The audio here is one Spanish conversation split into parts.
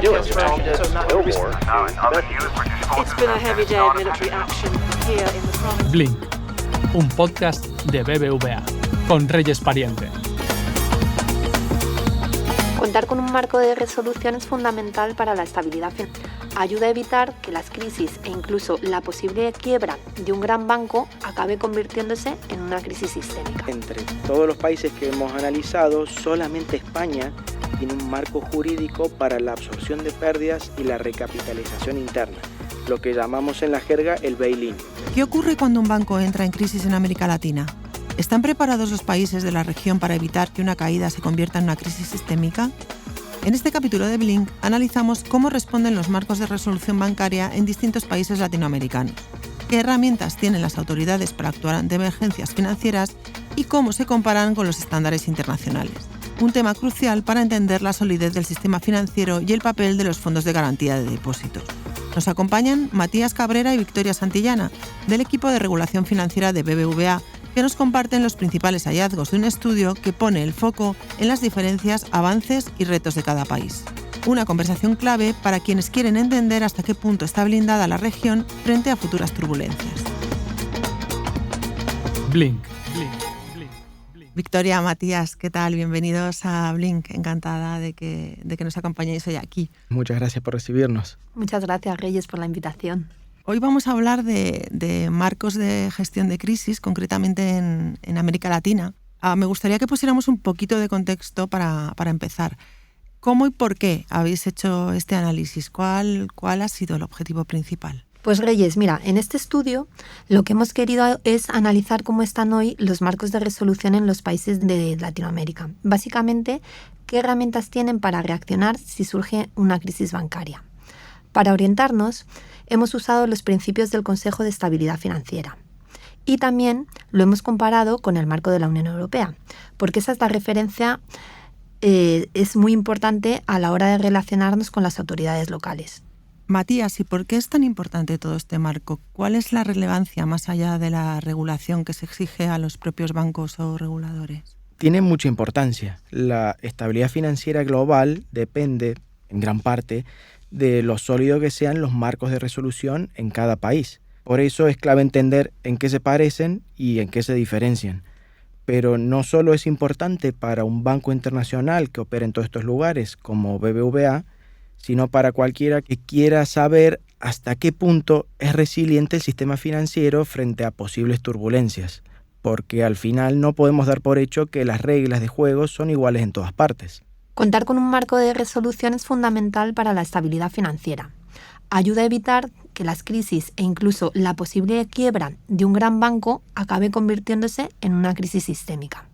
US responded well more. It's been a heavy day of military action here in the province. Blink, un podcast de BBVA, con Reyes Pariente. Contar con un marco de resolución es fundamental para la estabilidad financiera. Ayuda a evitar que las crisis e incluso la posible quiebra de un gran banco acabe convirtiéndose en una crisis sistémica. Entre todos los países que hemos analizado, solamente España tiene un marco jurídico para la absorción de pérdidas y la recapitalización interna, lo que llamamos en la jerga el bail-in. ¿Qué ocurre cuando un banco entra en crisis en América Latina? ¿Están preparados los países de la región para evitar que una caída se convierta en una crisis sistémica? En este capítulo de Blink analizamos cómo responden los marcos de resolución bancaria en distintos países latinoamericanos, qué herramientas tienen las autoridades para actuar ante emergencias financieras y cómo se comparan con los estándares internacionales. Un tema crucial para entender la solidez del sistema financiero y el papel de los fondos de garantía de depósitos. Nos acompañan Matías Cabrera y Victoria Santillana, del equipo de regulación financiera de BBVA, que nos comparten los principales hallazgos de un estudio que pone el foco en las diferencias, avances y retos de cada país. Una conversación clave para quienes quieren entender hasta qué punto está blindada la región frente a futuras turbulencias. Blink. Victoria, Matías, ¿qué tal? Bienvenidos a Blink. Encantada de que nos acompañéis hoy aquí. Muchas gracias por recibirnos. Muchas gracias, Reyes, por la invitación. Hoy vamos a hablar de marcos de gestión de crisis, concretamente en América Latina. Me gustaría que pusiéramos un poquito de contexto para empezar. ¿Cómo y por qué habéis hecho este análisis? ¿Cuál ha sido el objetivo principal? Pues Reyes, mira, en este estudio lo que hemos querido es analizar cómo están hoy los marcos de resolución en los países de Latinoamérica. Básicamente, qué herramientas tienen para reaccionar si surge una crisis bancaria. Para orientarnos, hemos usado los principios del Consejo de Estabilidad Financiera y también lo hemos comparado con el marco de la Unión Europea, porque esa es la referencia, es muy importante a la hora de relacionarnos con las autoridades locales. Matías, ¿y por qué es tan importante todo este marco? ¿Cuál es la relevancia más allá de la regulación que se exige a los propios bancos o reguladores? Tiene mucha importancia. La estabilidad financiera global depende, en gran parte, de lo sólido que sean los marcos de resolución en cada país. Por eso es clave entender en qué se parecen y en qué se diferencian. Pero no solo es importante para un banco internacional que opera en todos estos lugares, como BBVA, sino para cualquiera que quiera saber hasta qué punto es resiliente el sistema financiero frente a posibles turbulencias, porque al final no podemos dar por hecho que las reglas de juego son iguales en todas partes. Contar con un marco de resolución es fundamental para la estabilidad financiera. Ayuda a evitar que las crisis e incluso la posible quiebra de un gran banco acabe convirtiéndose en una crisis sistémica.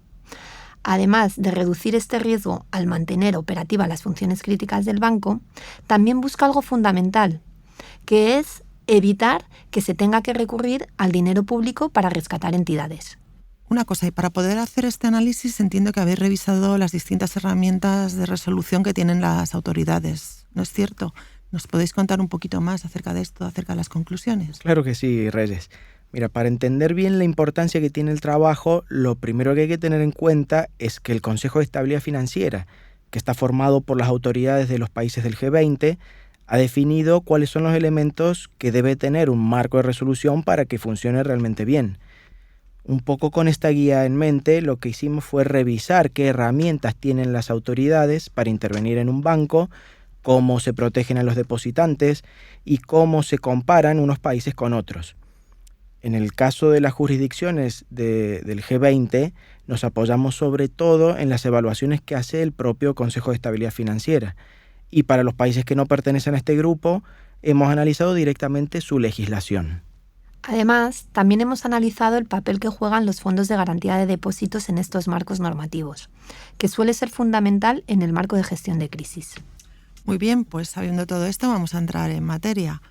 Además de reducir este riesgo al mantener operativas las funciones críticas del banco, también busca algo fundamental, que es evitar que se tenga que recurrir al dinero público para rescatar entidades. Una cosa, y para poder hacer este análisis entiendo que habéis revisado las distintas herramientas de resolución que tienen las autoridades, ¿no es cierto? ¿Nos podéis contar un poquito más acerca de esto, acerca de las conclusiones? Claro que sí, Reyes. Mira, para entender bien la importancia que tiene el trabajo, lo primero que hay que tener en cuenta es que el Consejo de Estabilidad Financiera, que está formado por las autoridades de los países del G20, ha definido cuáles son los elementos que debe tener un marco de resolución para que funcione realmente bien. Un poco con esta guía en mente, lo que hicimos fue revisar qué herramientas tienen las autoridades para intervenir en un banco, cómo se protegen a los depositantes y cómo se comparan unos países con otros. En el caso de las jurisdicciones del G20, nos apoyamos sobre todo en las evaluaciones que hace el propio Consejo de Estabilidad Financiera. Y para los países que no pertenecen a este grupo, hemos analizado directamente su legislación. Además, también hemos analizado el papel que juegan los fondos de garantía de depósitos en estos marcos normativos, que suele ser fundamental en el marco de gestión de crisis. Muy bien, pues sabiendo todo esto vamos a entrar en materia.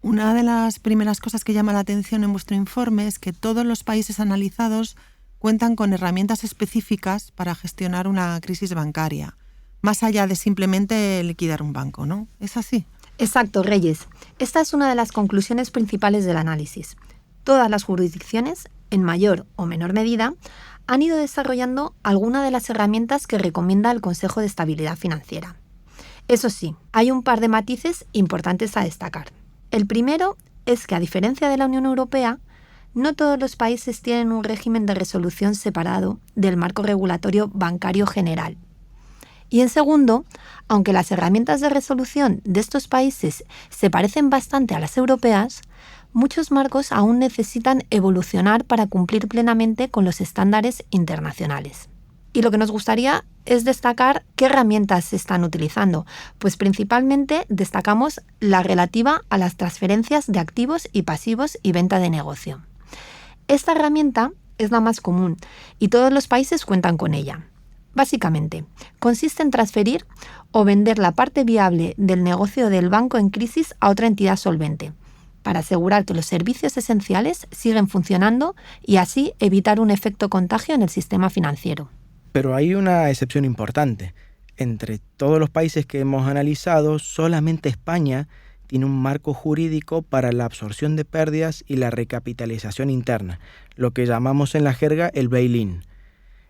Una de las primeras cosas que llama la atención en vuestro informe es que todos los países analizados cuentan con herramientas específicas para gestionar una crisis bancaria, más allá de simplemente liquidar un banco, ¿no? ¿Es así? Exacto, Reyes. Esta es una de las conclusiones principales del análisis. Todas las jurisdicciones, en mayor o menor medida, han ido desarrollando alguna de las herramientas que recomienda el Consejo de Estabilidad Financiera. Eso sí, hay un par de matices importantes a destacar. El primero es que, a diferencia de la Unión Europea, no todos los países tienen un régimen de resolución separado del marco regulatorio bancario general. Y en segundo, aunque las herramientas de resolución de estos países se parecen bastante a las europeas, muchos marcos aún necesitan evolucionar para cumplir plenamente con los estándares internacionales. Y lo que nos gustaría es destacar qué herramientas se están utilizando, pues principalmente destacamos la relativa a las transferencias de activos y pasivos y venta de negocio. Esta herramienta es la más común y todos los países cuentan con ella. Básicamente, consiste en transferir o vender la parte viable del negocio del banco en crisis a otra entidad solvente, para asegurar que los servicios esenciales siguen funcionando y así evitar un efecto contagio en el sistema financiero. Pero hay una excepción importante. Entre todos los países que hemos analizado, solamente España tiene un marco jurídico para la absorción de pérdidas y la recapitalización interna, lo que llamamos en la jerga el bail-in.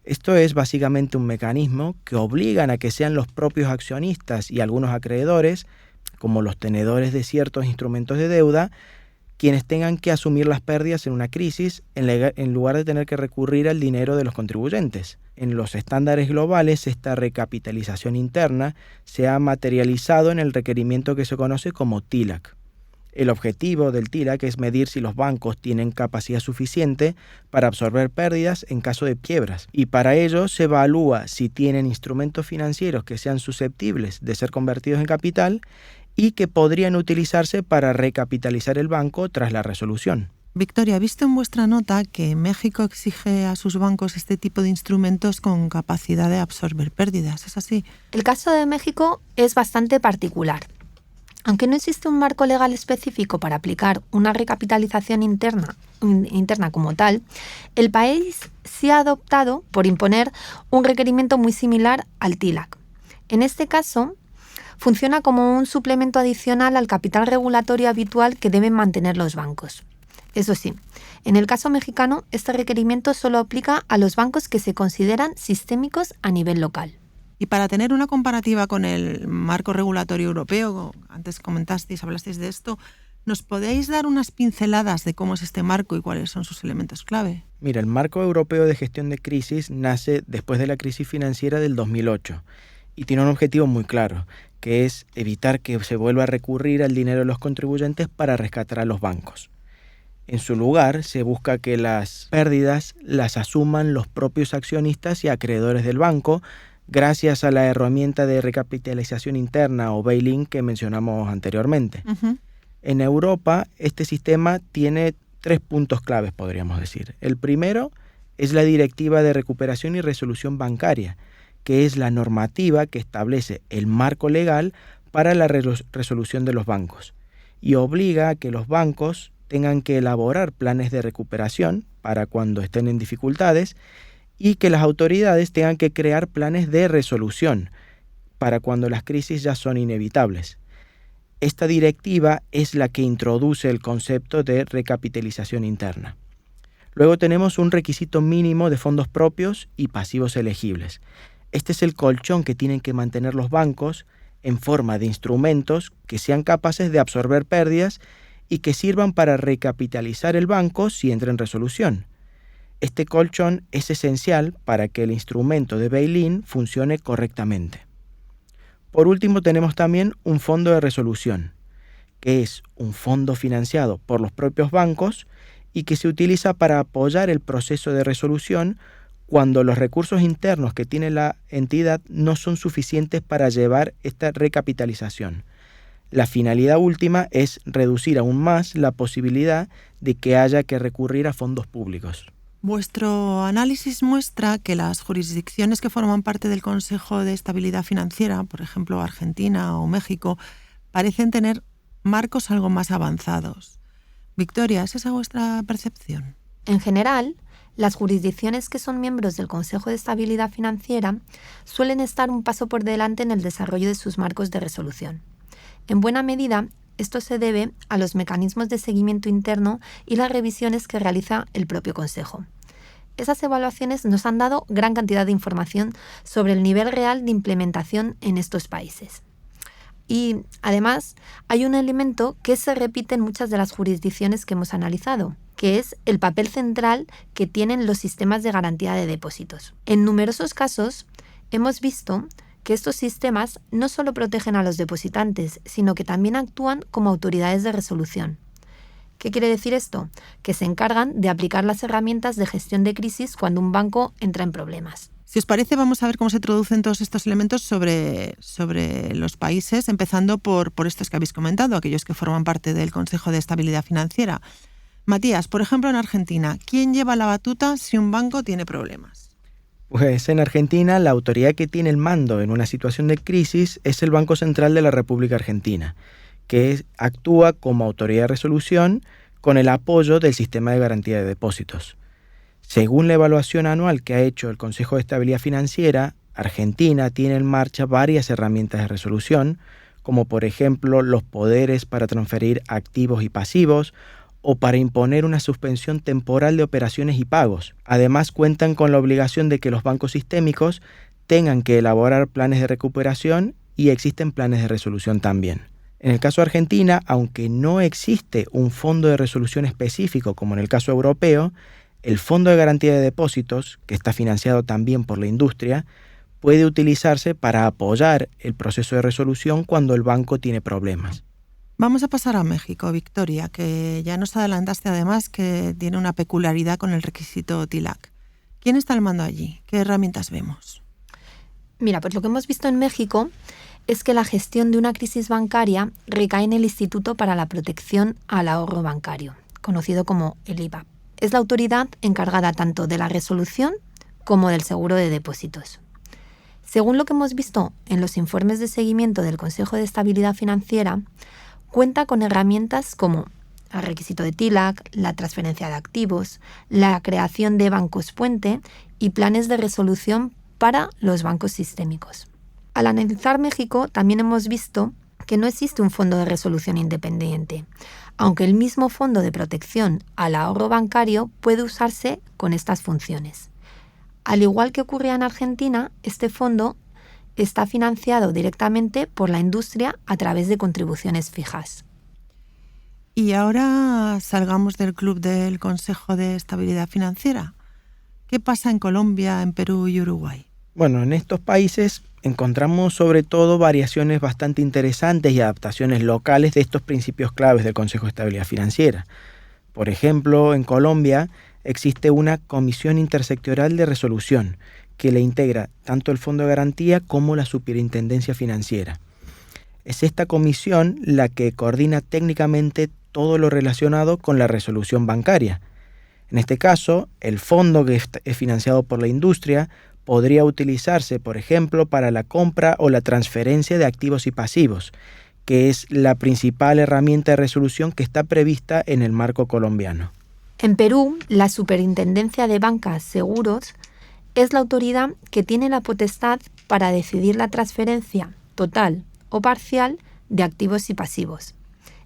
Esto es básicamente un mecanismo que obligan a que sean los propios accionistas y algunos acreedores, como los tenedores de ciertos instrumentos de deuda, quienes tengan que asumir las pérdidas en una crisis en lugar de tener que recurrir al dinero de los contribuyentes. En los estándares globales, esta recapitalización interna se ha materializado en el requerimiento que se conoce como TLAC. El objetivo del TLAC es medir si los bancos tienen capacidad suficiente para absorber pérdidas en caso de quiebras, y para ello se evalúa si tienen instrumentos financieros que sean susceptibles de ser convertidos en capital y que podrían utilizarse para recapitalizar el banco tras la resolución. Victoria, he visto en vuestra nota que México exige a sus bancos este tipo de instrumentos con capacidad de absorber pérdidas. ¿Es así? El caso de México es bastante particular. Aunque no existe un marco legal específico para aplicar una recapitalización interna como tal, el país sí ha adoptado por imponer un requerimiento muy similar al TLAC. En este caso, funciona como un suplemento adicional al capital regulatorio habitual que deben mantener los bancos. Eso sí, en el caso mexicano, este requerimiento solo aplica a los bancos que se consideran sistémicos a nivel local. Y para tener una comparativa con el marco regulatorio europeo, antes hablasteis de esto, ¿nos podéis dar unas pinceladas de cómo es este marco y cuáles son sus elementos clave? Mira, el marco europeo de gestión de crisis nace después de la crisis financiera del 2008 y tiene un objetivo muy claro, que es evitar que se vuelva a recurrir al dinero de los contribuyentes para rescatar a los bancos. En su lugar, se busca que las pérdidas las asuman los propios accionistas y acreedores del banco, gracias a la herramienta de recapitalización interna o bail-in que mencionamos anteriormente. Uh-huh. En Europa, este sistema tiene 3 puntos claves, podríamos decir. El primero es la Directiva de Recuperación y Resolución Bancaria, que es la normativa que establece el marco legal para la resolución de los bancos y obliga a que los bancos tengan que elaborar planes de recuperación para cuando estén en dificultades y que las autoridades tengan que crear planes de resolución para cuando las crisis ya son inevitables. Esta directiva es la que introduce el concepto de recapitalización interna. Luego tenemos un requisito mínimo de fondos propios y pasivos elegibles. Este es el colchón que tienen que mantener los bancos en forma de instrumentos que sean capaces de absorber pérdidas y que sirvan para recapitalizar el banco si entra en resolución. Este colchón es esencial para que el instrumento de bail-in funcione correctamente. Por último, tenemos también un fondo de resolución, que es un fondo financiado por los propios bancos y que se utiliza para apoyar el proceso de resolución cuando los recursos internos que tiene la entidad no son suficientes para llevar esta recapitalización. La finalidad última es reducir aún más la posibilidad de que haya que recurrir a fondos públicos. Vuestro análisis muestra que las jurisdicciones que forman parte del Consejo de Estabilidad Financiera, por ejemplo Argentina o México, parecen tener marcos algo más avanzados. Victoria, ¿es esa vuestra percepción? En general, las jurisdicciones que son miembros del Consejo de Estabilidad Financiera suelen estar un paso por delante en el desarrollo de sus marcos de resolución. En buena medida, esto se debe a los mecanismos de seguimiento interno y las revisiones que realiza el propio Consejo. Esas evaluaciones nos han dado gran cantidad de información sobre el nivel real de implementación en estos países. Y además hay un elemento que se repite en muchas de las jurisdicciones que hemos analizado, que es el papel central que tienen los sistemas de garantía de depósitos. En numerosos casos hemos visto que estos sistemas no solo protegen a los depositantes, sino que también actúan como autoridades de resolución. ¿Qué quiere decir esto? Que se encargan de aplicar las herramientas de gestión de crisis cuando un banco entra en problemas. Si os parece, vamos a ver cómo se traducen todos estos elementos sobre los países, empezando por estos que habéis comentado, aquellos que forman parte del Consejo de Estabilidad Financiera. Matías, por ejemplo, en Argentina, ¿quién lleva la batuta si un banco tiene problemas? Pues en Argentina la autoridad que tiene el mando en una situación de crisis es el Banco Central de la República Argentina, que actúa como autoridad de resolución con el apoyo del sistema de garantía de depósitos. Según la evaluación anual que ha hecho el Consejo de Estabilidad Financiera, Argentina tiene en marcha varias herramientas de resolución, como por ejemplo los poderes para transferir activos y pasivos o para imponer una suspensión temporal de operaciones y pagos. Además, cuentan con la obligación de que los bancos sistémicos tengan que elaborar planes de recuperación y existen planes de resolución también. En el caso de Argentina, aunque no existe un fondo de resolución específico como en el caso europeo, el Fondo de Garantía de Depósitos, que está financiado también por la industria, puede utilizarse para apoyar el proceso de resolución cuando el banco tiene problemas. Vamos a pasar a México, Victoria, que ya nos adelantaste además que tiene una peculiaridad con el requisito TLAC. ¿Quién está al mando allí? ¿Qué herramientas vemos? Mira, pues lo que hemos visto en México es que la gestión de una crisis bancaria recae en el Instituto para la Protección al Ahorro Bancario, conocido como el IPAB. Es la autoridad encargada tanto de la resolución como del seguro de depósitos. Según lo que hemos visto en los informes de seguimiento del Consejo de Estabilidad Financiera, cuenta con herramientas como el requisito de TLAC, la transferencia de activos, la creación de bancos puente y planes de resolución para los bancos sistémicos. Al analizar México, también hemos visto que no existe un fondo de resolución independiente, aunque el mismo fondo de protección al ahorro bancario puede usarse con estas funciones. Al igual que ocurría en Argentina, este fondo está financiado directamente por la industria a través de contribuciones fijas. Y ahora salgamos del club del Consejo de Estabilidad Financiera. ¿Qué pasa en Colombia, en Perú y Uruguay? Bueno, en estos países encontramos sobre todo variaciones bastante interesantes y adaptaciones locales de estos principios claves del Consejo de Estabilidad Financiera. Por ejemplo, en Colombia existe una Comisión Intersectorial de Resolución que le integra tanto el Fondo de Garantía como la Superintendencia Financiera. Es esta comisión la que coordina técnicamente todo lo relacionado con la resolución bancaria. En este caso, el fondo que es financiado por la industria podría utilizarse, por ejemplo, para la compra o la transferencia de activos y pasivos, que es la principal herramienta de resolución que está prevista en el marco colombiano. En Perú, la Superintendencia de Bancas Seguros es la autoridad que tiene la potestad para decidir la transferencia total o parcial de activos y pasivos.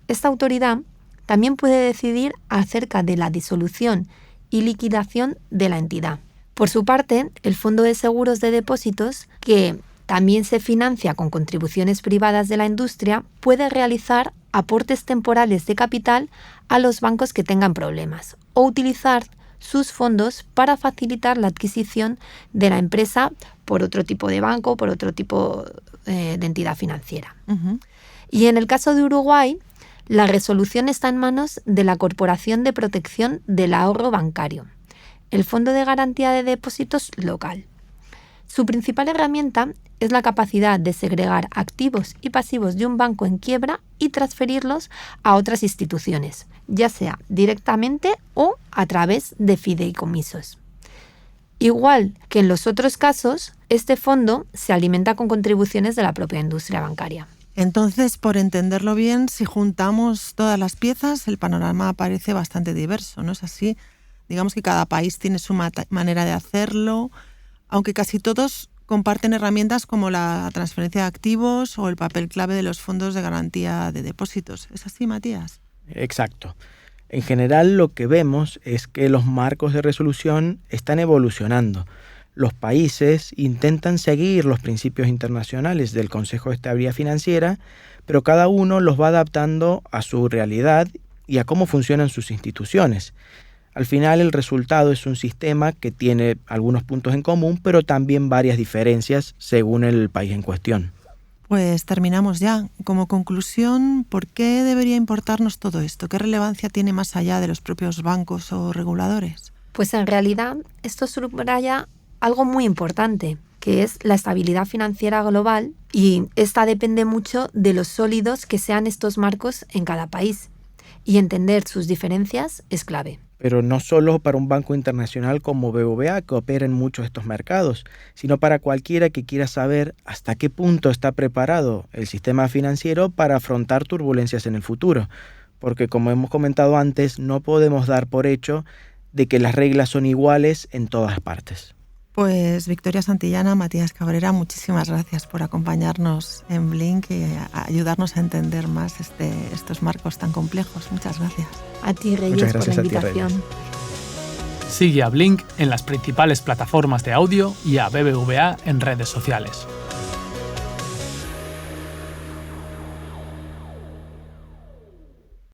Esta autoridad también puede decidir acerca de la disolución y liquidación de la entidad. Por su parte, el Fondo de Seguros de Depósitos, que también se financia con contribuciones privadas de la industria, puede realizar aportes temporales de capital a los bancos que tengan problemas o utilizar sus fondos para facilitar la adquisición de la empresa por otro tipo de banco, por otro tipo de entidad financiera. Uh-huh. Y en el caso de Uruguay, la resolución está en manos de la Corporación de Protección del Ahorro Bancario, el Fondo de Garantía de Depósitos local. Su principal herramienta es la capacidad de segregar activos y pasivos de un banco en quiebra y transferirlos a otras instituciones, ya sea directamente o a través de fideicomisos. Igual que en los otros casos, este fondo se alimenta con contribuciones de la propia industria bancaria. Entonces, por entenderlo bien, si juntamos todas las piezas, el panorama parece bastante diverso, ¿no es así? Digamos que cada país tiene su manera de hacerlo, aunque casi todos comparten herramientas como la transferencia de activos o el papel clave de los fondos de garantía de depósitos. ¿Es así, Matías? Exacto. En general, lo que vemos es que los marcos de resolución están evolucionando. los países intentan seguir los principios internacionales del Consejo de Estabilidad Financiera, pero cada uno los va adaptando a su realidad y a cómo funcionan sus instituciones. Al final, el resultado es un sistema que tiene algunos puntos en común, pero también varias diferencias según el país en cuestión. Pues terminamos ya. Como conclusión, ¿por qué debería importarnos todo esto? ¿Qué relevancia tiene más allá de los propios bancos o reguladores? Pues en realidad esto subraya algo muy importante, que es la estabilidad financiera global, y esta depende mucho de lo sólidos que sean estos marcos en cada país. Y entender sus diferencias es clave. Pero no solo para un banco internacional como BBVA, que opera en muchos de estos mercados, sino para cualquiera que quiera saber hasta qué punto está preparado el sistema financiero para afrontar turbulencias en el futuro. Porque, como hemos comentado antes, no podemos dar por hecho de que las reglas son iguales en todas partes. Pues Victoria Santillana, Matías Cabrera, muchísimas gracias por acompañarnos en Blink y ayudarnos a entender más estos marcos tan complejos. Muchas gracias. A ti, Reyes, por la invitación. Sigue a Blink en las principales plataformas de audio y a BBVA en redes sociales.